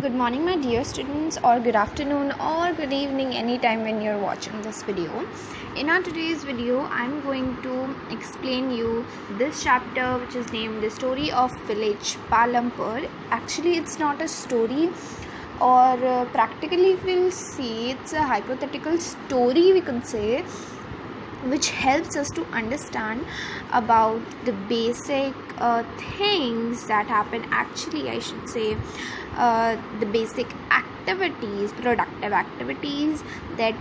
Good morning my dear students, or good afternoon or good evening anytime when you're watching this video. In our today's video I'm going to explain you this chapter which is named The Story of Village Palumpur. Actually it's not a story, or practically we'll see it's a hypothetical story, we could say, which helps us to understand about the basic things that happen. Actually I should say the basic activities, productive activities that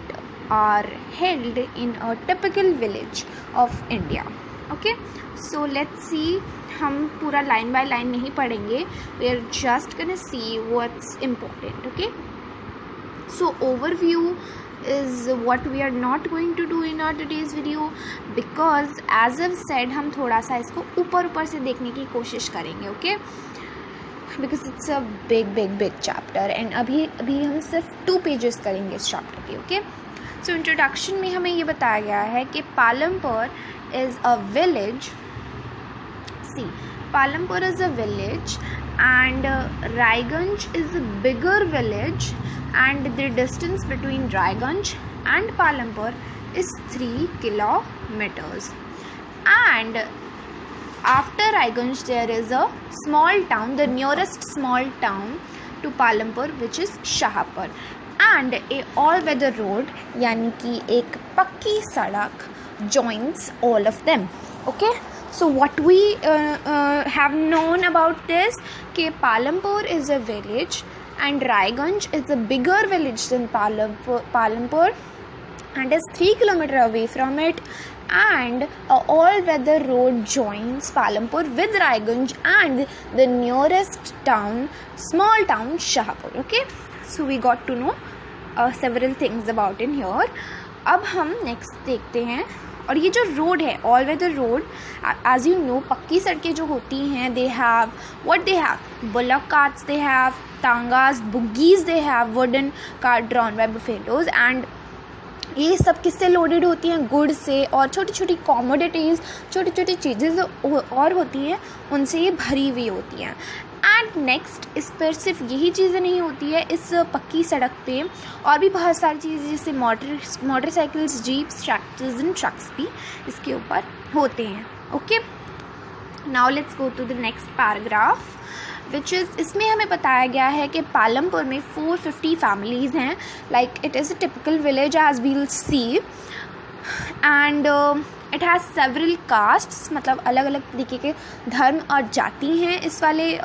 are held in a typical village of India. Okay, so let's see. हम पूरा line by line नहीं पढ़ेंगे, we are just gonna see what's important. Okay, so overview is what we are not going to do in our today's video, because as I've said हम थोड़ा सा इसको ऊपर से देखने की कोशिश करेंगे. Okay, because it's a big chapter and अभी हम सिर्फ 2 पेजेस करेंगे इस चैप्टर के. ओके, सो इंट्रोडक्शन में हमें ये बताया गया है कि Palampur is a village. Palumpur is a village and Raiganj is a bigger village, and the distance between Raiganj and Palumpur is 3 kilometers. And after Raiganj there is a small town, the nearest small town to Palumpur, which is Shahapur, and a all-weather road यानी कि एक पक्की सड़क joins all of them. Okay, so what we have known about this कि Palumpur is a village and Raiganj is a bigger village than Palumpur and is 3 kilometers away from it, and a all-weather road joins Palumpur with Raiganj and the nearest town, small town Shahapur. Okay, so we got to know several things about in here. अब हम next देखते हैं. और ये जो road है, all weather road, as you know, पक्की सड़कें जो होती हैं, they have what they have bullock carts, they have tongas, buggies, they have wooden cart drawn by buffaloes, and ये सब किससे लोडेड होती हैं? गुड से, और छोटी छोटी कॉमोडिटीज़, छोटी छोटी चीज़ें और होती हैं, उनसे ये भरी हुई होती हैं. एंड नेक्स्ट, इस पर सिर्फ यही चीज़ें नहीं होती है, इस पक्की सड़क पे और भी बहुत सारी चीज़ें जैसे motorcycles, jeeps, tractors and trucks भी इसके ऊपर होते हैं. Okay, now let's go to the next paragraph which is, इसमें हमें बताया गया है कि पालमपुर में 450 फैमिलीज़ हैं. Like it is a typical village as we will see, and it has several castes, मतलब अलग अलग तरीके के धर्म और जाति हैं इस वाले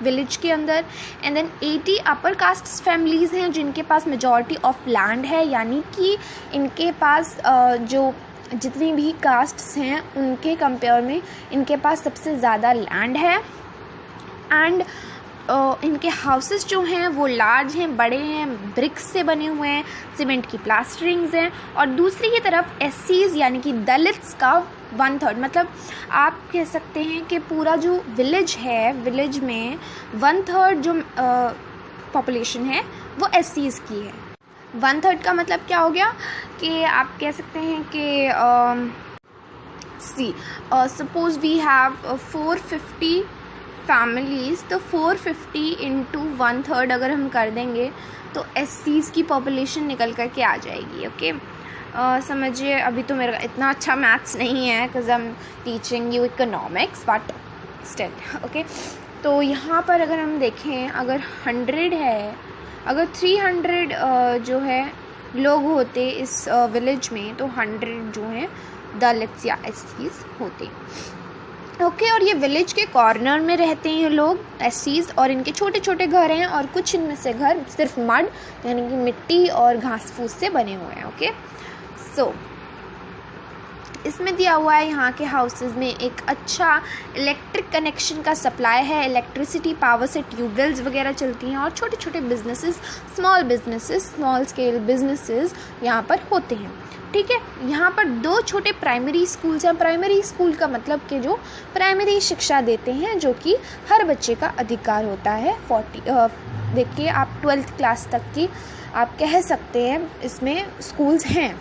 विलेज के अंदर. And then 80 upper caste families हैं जिनके पास मेजॉरिटी ऑफ लैंड है, यानी कि इनके पास जो जितनी भी कास्ट्स हैं उनके कंपेयर में इनके पास सबसे ज़्यादा लैंड है. एंड इनके हाउसेस जो हैं वो लार्ज हैं, बड़े हैं, ब्रिक्स से बने हुए हैं, सीमेंट की प्लास्टरिंग्स हैं. और दूसरी की तरफ एससीज यानी कि दलित्स का 1/3, मतलब आप कह सकते हैं कि पूरा जो विलेज है, विलेज में 1/3 जो पॉपुलेशन है वो एससीज की है. 1/3 का मतलब क्या हो गया कि आप कह सकते हैं कि सपोज वी हैव 450 फैमिलीज़, तो 450 इंटू 1/3 अगर हम कर देंगे तो एससीज की पॉपुलेशन निकल कर के आ जाएगी. ओके, समझिए, अभी तो मेरा इतना अच्छा मैथ्स नहीं है because I am teaching you economics, but still. Okay, तो यहाँ पर अगर हम देखें, अगर 100 है, अगर 300 जो है लोग होते इस विलेज में, तो 100 जो हैं दलित्स या एससीज होते. ओके, और ये विलेज के कॉर्नर में रहते हैं लोग, एससीज, और इनके छोटे छोटे घर हैं, और कुछ इनमें से घर सिर्फ मड यानी कि मिट्टी और घास फूस से बने हुए हैं. ओके, सो इसमें दिया हुआ है यहाँ के हाउसेस में एक अच्छा इलेक्ट्रिक कनेक्शन का सप्लाई है, इलेक्ट्रिसिटी पावर से ट्यूबवेल्स वगैरह चलती हैं, और छोटे छोटे बिजनेसेस, स्मॉल स्केल बिजनेसेस यहाँ पर होते हैं. ठीक है, यहाँ पर 2 छोटे प्राइमरी स्कूल्स हैं. प्राइमरी स्कूल का मतलब कि जो प्राइमरी शिक्षा देते हैं, जो कि हर बच्चे का अधिकार होता है. 40 देखिए, आप 12th क्लास तक की आप कह सकते हैं इसमें स्कूल्स हैं,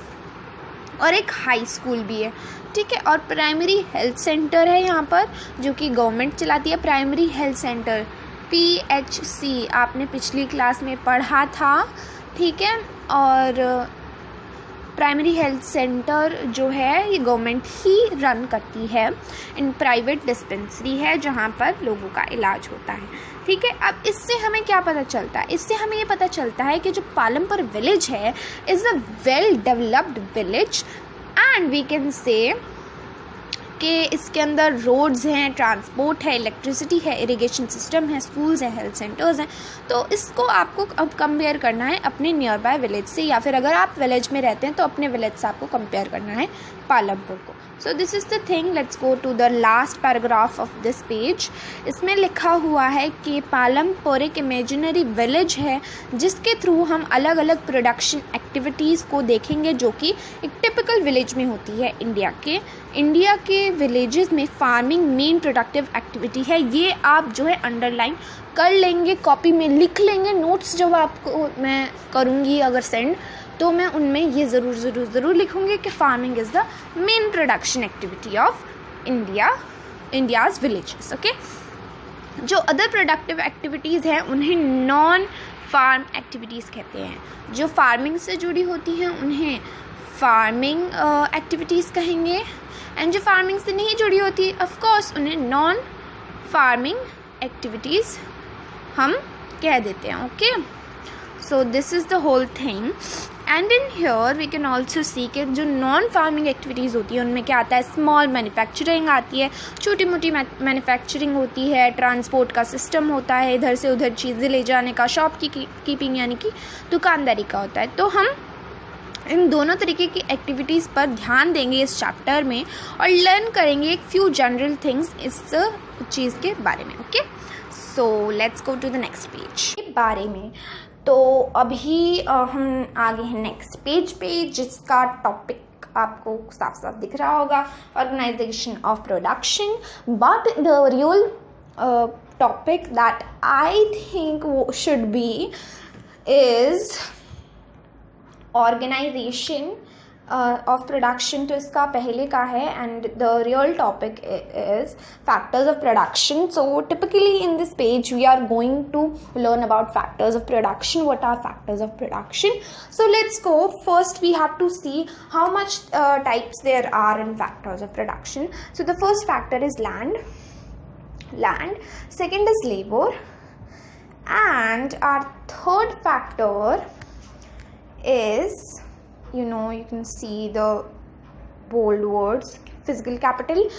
और एक हाई स्कूल भी है. ठीक है, और प्राइमरी हेल्थ सेंटर है यहाँ पर, जो कि गवर्नमेंट चलाती है. प्राइमरी हेल्थ सेंटर PHC आपने पिछली क्लास में पढ़ा था, ठीक है। और प्राइमरी हेल्थ सेंटर जो है ये गवर्नमेंट ही रन करती है, इन प्राइवेट डिस्पेंसरी है जहाँ पर लोगों का इलाज होता है, ठीक है। अब इससे हमें क्या पता चलता है? इससे हमें ये पता चलता है कि जो पालमपुर विलेज है is a well developed village, and we can say कि इसके अंदर रोड्स हैं, ट्रांसपोर्ट है, इलेक्ट्रिसिटी है, इरिगेशन सिस्टम है, स्कूल्स हैं, हेल्थ सेंटर्स हैं। तो इसको आपको अब कंपेयर करना है अपने नियर बाय विलेज से, या फिर अगर आप विलेज में रहते हैं तो अपने विलेज से आपको कंपेयर करना है पालमपुर को। So this is the thing. Let's go to the last paragraph of this page. इसमें लिखा हुआ है कि पालमपुर एक इमेजिनरी विलेज है जिसके थ्रू हम अलग अलग प्रोडक्शन एक्टिविटीज़ को देखेंगे जो कि एक टिपिकल विलेज में होती है इंडिया के विलेजेस में। फार्मिंग मेन प्रोडक्टिव एक्टिविटी है। ये आप जो है अंडरलाइन कर लेंगे, कॉपी में लिख लेंगे। नोट्स जब आपको मैं करूँगी अगर सेंड, तो मैं उनमें ये ज़रूर लिखूँगी कि farming is the main production activity of India's villages, okay. जो अदर प्रोडक्टिव एक्टिविटीज़ हैं उन्हें नॉन फार्म एक्टिविटीज़ कहते हैं। जो फार्मिंग से जुड़ी होती हैं उन्हें फार्मिंग एक्टिविटीज़ कहेंगे, एंड जो फार्मिंग से नहीं जुड़ी होती ऑफ कोर्स उन्हें नॉन फार्मिंग एक्टिविटीज़ हम कह देते हैं, okay. So this is the whole thing. And in here we can also see कि जो नॉन फार्मिंग एक्टिविटीज़ होती है उनमें क्या आता है? स्मॉल मैन्युफैक्चरिंग आती है, छोटी मोटी मैन्युफैक्चरिंग होती है, ट्रांसपोर्ट का सिस्टम होता है, इधर से उधर चीज़ें ले जाने का, शॉप कीपिंग यानी कि दुकानदारी का होता है। तो हम इन दोनों तरीके की एक्टिविटीज़ पर ध्यान देंगे इस चैप्टर में और लर्न करेंगे एक फ्यू जनरल थिंग्स इस चीज़ के बारे में, okay. So let's go to the next page के बारे में। तो अभी हम आगे हैं नेक्स्ट पेज पे, जिसका टॉपिक आपको साफ साफ दिख रहा होगा, organization of production. But the real topic that I think should be is organization of production. तो इसका पहले का है, and the real topic is factors of production. So typically in this page we are going to learn about factors of production. What are factors of production? So let's go. First we have to see how much types there are in factors of production. So the first factor is land. Second is labor, and our third factor is, you can see the bold words, physical capital.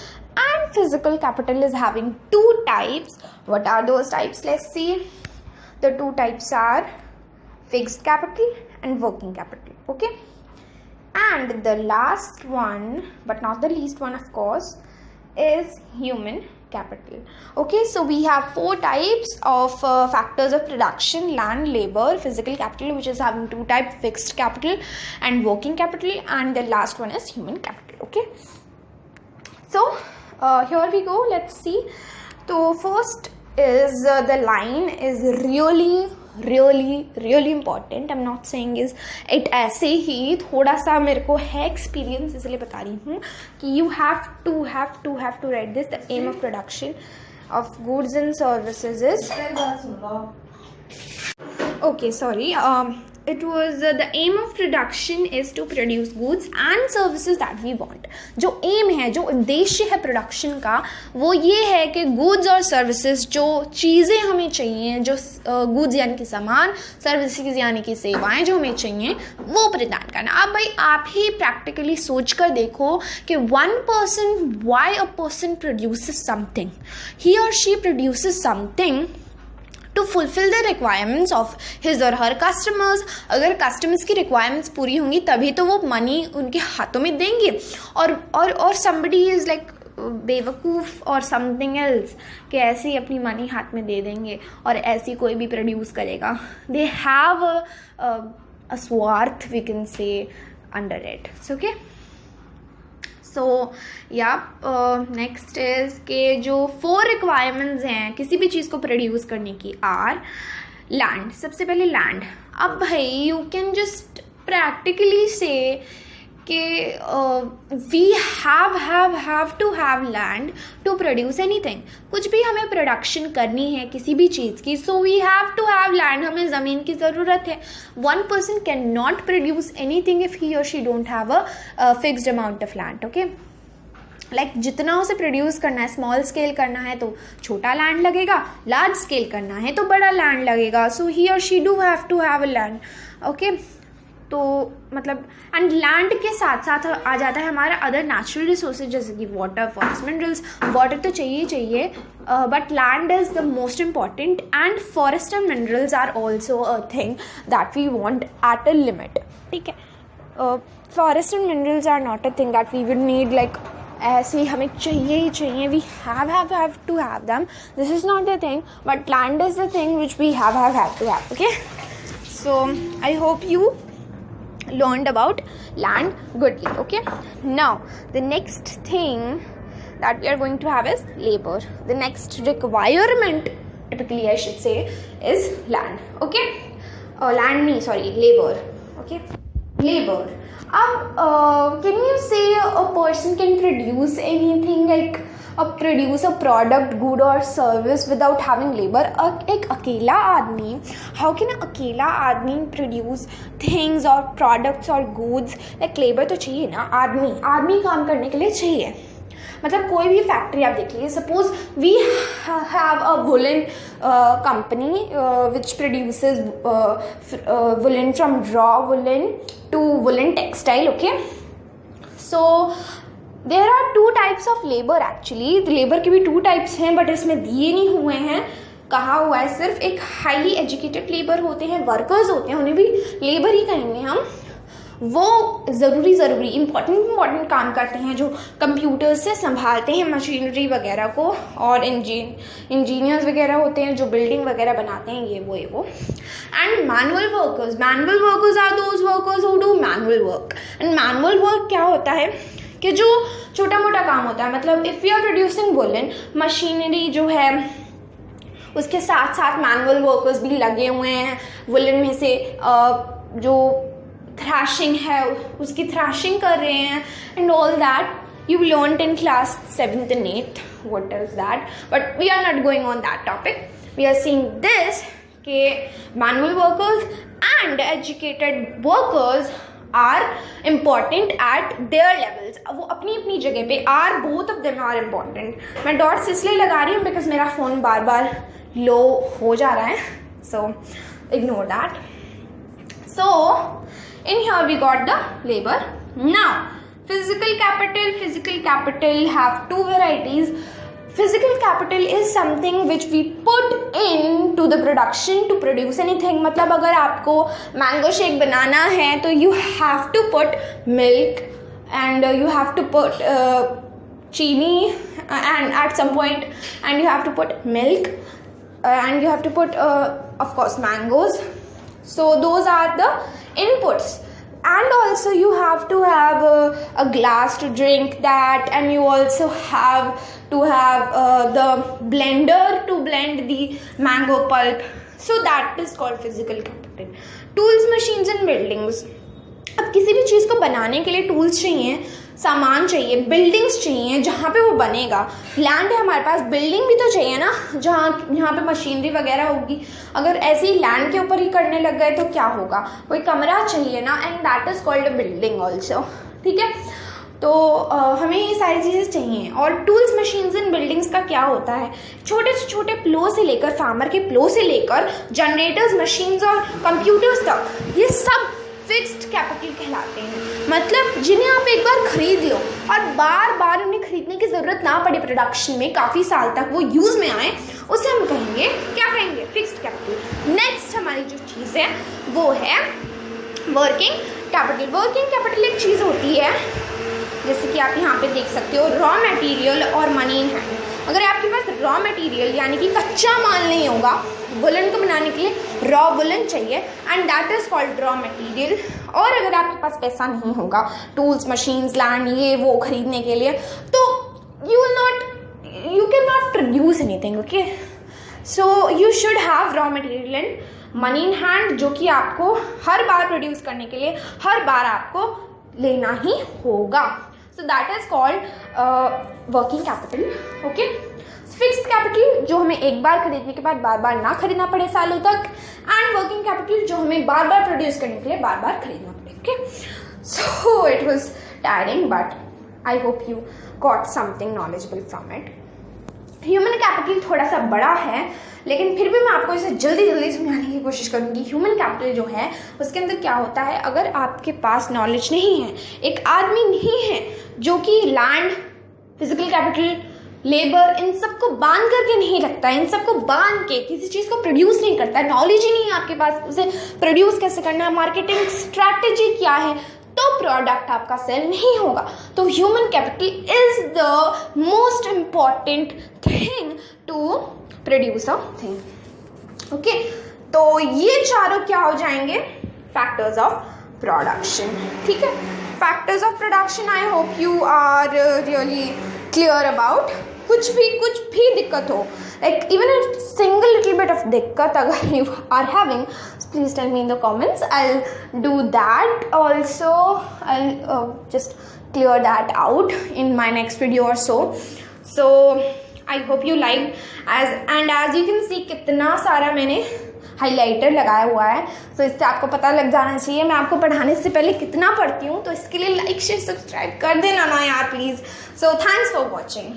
And physical capital is having two types. What are those types? Let's see. The two types are fixed capital and working capital, okay. And the last one, but not the least one of course, is human capital, okay. So we have four types of factors of production: land, labor, physical capital, which is having two types, fixed capital and working capital, and the last one is human capital, okay. So here we go, let's see. So first is the line is really important. I'm not saying is it ऐसे ही, थोड़ा सा मेरे को है experience इसलिए बता रही हूँ कि you have to write this. The aim of production of goods and services is, okay, sorry, it was the aim of production is to produce goods and services that we want. जो M है, जो उद्देश्य है production का, वो ये है कि गुड्स और सर्विसेज, जो चीज़ें हमें चाहिए, जो गुड्स यानी कि सामान, सर्विसेज यानी कि सेवाएं जो हमें चाहिए, वो प्रदान करना। अब भाई आप ही प्रैक्टिकली सोच कर देखो कि why a person produces something. He or she produces something to fulfill the requirements of his or her customers. अगर कस्टमर्स की रिक्वायरमेंट्स पूरी होंगी तभी तो वो मनी उनके हाथों में देंगे, और somebody is like बेवकूफ़ और समथिंग एल्स कि ऐसे ही अपनी मनी हाथ में दे देंगे और ऐसी कोई भी प्रोड्यूस करेगा. दे हैव अ स्वार्थ we can say under it. Okay, so yeah next is के जो 4 रिक्वायरमेंट्स हैं किसी भी चीज़ को प्रोड्यूस करने की आर लैंड. सबसे पहले लैंड. अब भाई यू कैन जस्ट प्रैक्टिकली से कि we have to have land to produce anything. कुछ भी हमें प्रोडक्शन करनी है किसी भी चीज़ की, so we have to have land. हमें ज़मीन की ज़रूरत है. One person can not produce anything if he और she don't have a fixed amount of land. Okay, like जितना उसे प्रोड्यूस करना है, स्मॉल स्केल करना है तो छोटा लैंड लगेगा, लार्ज स्केल करना है तो बड़ा लैंड लगेगा. सो ही और she do have to have a land. Okay, तो मतलब एंड लैंड के साथ साथ आ जाता है हमारा अदर नेचुरल रिसोर्सेज जैसे कि वाटर, फॉरेस्ट, मिनरल्स. वाटर तो चाहिए चाहिए, but land is the most important, and forest and minerals are also a thing that we want at a limit. ठीक है, forest and minerals are not a thing that we would need like ऐसे ही हमें चाहिए ही चाहिए. We have to have them. This is not the thing, but land is the thing which we have to have. Okay, so I hope you learned about land goodly. Okay, now the next thing that we are going to have is labor. The next requirement, typically I should say, is land. Okay, labor. Okay, labor. Can you say a person can produce anything like produce a product, good or service without having labor? एक अकेला आदमी, how can अकेला आदमी produce things or products or goods? like labor तो चाहिए ना. आदमी काम करने के लिए चाहिए. मतलब कोई भी फैक्ट्री आप देख लीजिए, suppose we have a woolen company which produces woolen from raw woolen to woolen textile. Okay, so there are 2 types of labour. Actually labour के भी 2 टाइप्स हैं, बट इसमें दिए नहीं हुए हैं. कहा हुआ है सिर्फ एक हाईली एजुकेटेड लेबर होते हैं, वर्कर्स होते हैं, उन्हें भी लेबर ही कहेंगे हम. वो ज़रूरी इम्पॉर्टेंट काम करते हैं, जो कंप्यूटर्स से संभालते हैं मशीनरी वगैरह को, और इंजीनियर्स वगैरह होते हैं जो बिल्डिंग वगैरह बनाते हैं, ये वो. And manual workers are those workers who do manual work. And manual work क्या होता है कि जो छोटा मोटा काम होता है, मतलब if you are producing woolen, machinery जो है उसके साथ साथ मैनुअल वर्कर्स भी लगे हुए हैं. वुलन में से जो थ्रैशिंग है उसकी थ्रैशिंग कर रहे हैं, and all that you learned in class 7th and 8th what is that, but we are not going on that topic. We are seeing this कि manual workers and educated workers are important at their levels. वो अपनी अपनी जगह पे are, both of them are important. मैं dots इसलिए लगा रही हूँ बिकॉज मेरा फ़ोन बार बार लो हो जा रहा है, so ignore that. So in here we got the labor. Now physical capital have 2 varieties. Physical capital is something which we put into the production to produce anything. मतलब अगर आपको मैंगो शेक बनाना है तो you have to put milk and you have to put चीनी and at some point, and you have to put milk and you have to put of course mangoes. So those are the inputs. And also you have to have a glass to drink that, and you also have to have the blender to blend the mango pulp. So that is called physical capital. Tools, machines and buildings. अब किसी भी चीज़ को बनाने के लिए tools चाहिए, सामान चाहिए, बिल्डिंग्स चाहिए जहाँ पे वो बनेगा. लैंड है हमारे पास, बिल्डिंग भी तो चाहिए ना जहाँ पे मशीनरी वगैरह होगी. अगर ऐसे ही लैंड के ऊपर ही करने लग गए तो क्या होगा, कोई कमरा चाहिए ना, and that is called a building also. ठीक है, तो हमें ये सारी चीज़ें चाहिए. और टूल्स, मशीन्स एंड बिल्डिंग्स का क्या होता है, छोटे से छोटे प्लो से लेकर, फार्मर के प्लो से लेकर जनरेटर्स, मशीन्स और कंप्यूटर्स तक, ये सब फिक्स्ड कैपिटल कहलाते हैं. मतलब जिन्हें आप एक बार खरीद लो और बार बार उन्हें खरीदने की ज़रूरत ना पड़े, प्रोडक्शन में काफ़ी साल तक वो यूज़ में आए, उसे हम कहेंगे, क्या कहेंगे, फिक्स्ड कैपिटल. नेक्स्ट हमारी जो चीज़ है वो है वर्किंग कैपिटल. वर्किंग कैपिटल एक चीज़ होती है जैसे कि आप यहाँ पे देख सकते हो, रॉ मटेरियल और मनी इन हैंड. अगर आपके पास रॉ मटेरियल यानी कि कच्चा माल नहीं होगा, वुलन को बनाने के लिए रॉ वुलन चाहिए, and that is called raw material. और अगर आपके पास पैसा नहीं होगा टूल्स, मशीन्स, लैंड, ये वो खरीदने के लिए, तो you can not produce anything. Okay, so you should have raw material and money in hand, जो कि आपको हर बार प्रोड्यूस करने के लिए हर बार आपको लेना ही होगा. So that is called working capital. Okay. Fixed capital जो हमें एक बार खरीदने के बाद बार बार ना खरीदना पड़े सालों तक, एंड वर्किंग कैपिटल जो हमें बार बार प्रोड्यूस करने के लिए बार बार खरीदना पड़े. Okay, so it was tiring but I hope you got something knowledgeable from it. Human capital थोड़ा सा बड़ा है, लेकिन फिर भी मैं आपको इसे जल्दी जल्दी समझाने की कोशिश करूँगी. ह्यूमन कैपिटल जो है उसके अंदर क्या होता है, अगर आपके पास नॉलेज नहीं है, एक आदमी नहीं है जो कि लैंड, फिजिकल कैपिटल, लेबर, इन सबको बांध करके नहीं रखता है, इन सबको बांध के किसी चीज़ को प्रोड्यूस नहीं करता है, नॉलेज ही नहीं है आपके पास उसे प्रोड्यूस कैसे करना है, मार्केटिंग स्ट्रैटेजी क्या है, तो प्रोडक्ट आपका सेल नहीं होगा. तो human capital is the most important thing to produce a thing. Okay, तो ये चारों क्या हो जाएंगे, फैक्टर्स ऑफ प्रोडक्शन. ठीक है, factors of production. I hope you are really clear about. कुछ भी दिक्कत हो, like even a single little bit of दिक्कत अगर you are having, please tell me in the comments. I'll do that also. I'll just clear that out in my next video or so. So I hope you liked. As you can see, कितना सारा मैंने highlighter लगाया हुआ है, so इससे आपको पता लग जाना चाहिए मैं आपको पढ़ाने से पहले कितना पढ़ती हूँ. तो इसके लिए लाइक शेयर सब्सक्राइब कर देना ना यार please. So thanks for watching.